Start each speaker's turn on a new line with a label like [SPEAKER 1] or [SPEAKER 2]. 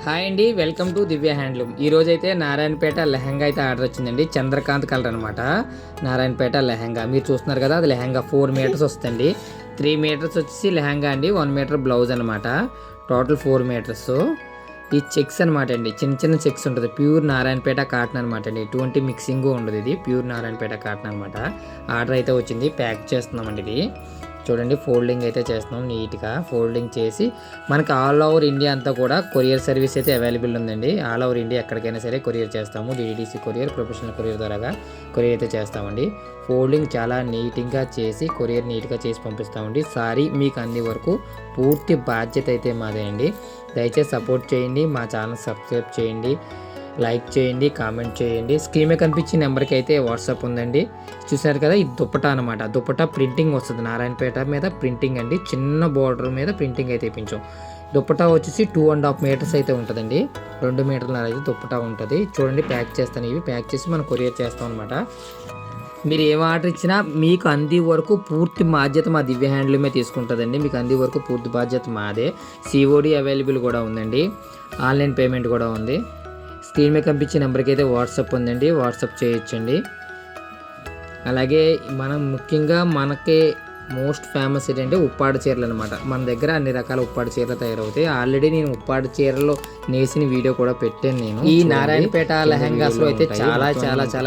[SPEAKER 1] Hi అండి, welcome to Divya handloom. ఈరోజు అయితే నారాయణపేట లెహంగా అయితే ఆర్డర్ వచ్చిందండి. చంద్రకాంత్ కలర్ అనమాట. నారాయణపేట లెహంగా మీరు చూస్తున్నారు కదా, అది లెహంగా 4 మీటర్స్ వస్తుంది. 3 మీటర్స్ వచ్చేసి లెహంగా అండి, 1 మీటర్ బ్లౌజ్ అనమాట. Total 4 metres. ఈ చెక్స్ అనమాట అండి, చిన్న చిన్న చెక్స్ ఉంటుంది. ప్యూర్ నారాయణపేట కాటన్ అనమాట అండి, ఎటువంటి మిక్సింగ్ ఉండదు. ఇది ప్యూర్ నారాయణపేట కాటన్ అనమాట. ఆర్డర్ అయితే వచ్చింది, ప్యాక్ చేస్తున్నామండి. ఇది చూడండి, ఫోల్డింగ్ అయితే చేస్తున్నాం. నీట్గా ఫోల్డింగ్ చేసి మనకి ఆల్ ఓవర్ ఇండియా అంతా కూడా కొరియర్ సర్వీస్ అయితే అవైలబుల్ ఉందండి. ఆల్ ఓవర్ ఇండియా ఎక్కడికైనా సరే కొరియర్ చేస్తాము. డిడిడిసి కొరియర్, ప్రొఫెషనల్ కొరియర్ ద్వారా కొరియర్ అయితే చేస్తామండి. ఫోల్డింగ్ చాలా నీట్గా చేసి కొరియర్ నీట్గా చేసి పంపిస్తామండి. సారీ మీకు అంది వరకు పూర్తి బాధ్యత అయితే మాదే అండి. దయచేసి సపోర్ట్ చేయండి, మా ఛానల్ సబ్స్క్రైబ్ చేయండి, లైక్ చేయండి, కామెంట్ చేయండి. స్క్రీన్ మీద కనిపించిన నెంబర్కి అయితే వాట్సాప్ ఉందండి. చూసారు కదా, ఇది దుప్పటా అనమాట. దుప్పటా ప్రింటింగ్ వస్తుంది, నారాయణపేట మీద ప్రింటింగ్ అండి. చిన్న బార్డర్ మీద ప్రింటింగ్ అయితే ఇప్పించాం. దుప్పటా వచ్చేసి 2.5 మీటర్స్ అయితే ఉంటుందండి. 2 మీటర్ల అయితే దుప్పటా ఉంటుంది. చూడండి, ప్యాక్ చేస్తాను. ఇవి ప్యాక్ చేసి మనం కొరియర్ చేస్తాం అనమాట. మీరు ఏం ఆర్డర్ ఇచ్చినా మీకు అంది వరకు పూర్తి బాధ్యత మా దివ్య హ్యాండ్లూమే తీసుకుంటుందండి. మీకు అంది వరకు పూర్తి బాధ్యత మాదే. సిఓడి అవైలబుల్ కూడా ఉందండి, ఆన్లైన్ పేమెంట్ కూడా ఉంది. స్క్రీన్ మీద కనిపించే నెంబర్కి అయితే వాట్సాప్ ఉందండి, వాట్సాప్ చేయొచ్చండి. అలాగే మనం ముఖ్యంగా మనకి మోస్ట్ ఫేమస్ ఏంటంటే ఉప్పాడు చీరలు అనమాట. మన దగ్గర అన్ని రకాల ఉప్పాడు చీరలు తయారవుతాయి. ఆల్రెడీ నేను ఉప్పాడు చీరలో నేసిన వీడియో కూడా పెట్టాను నేను. ఈ నారాయణపేట లెహంగాస్లో అయితే చాలా చాలా చాలా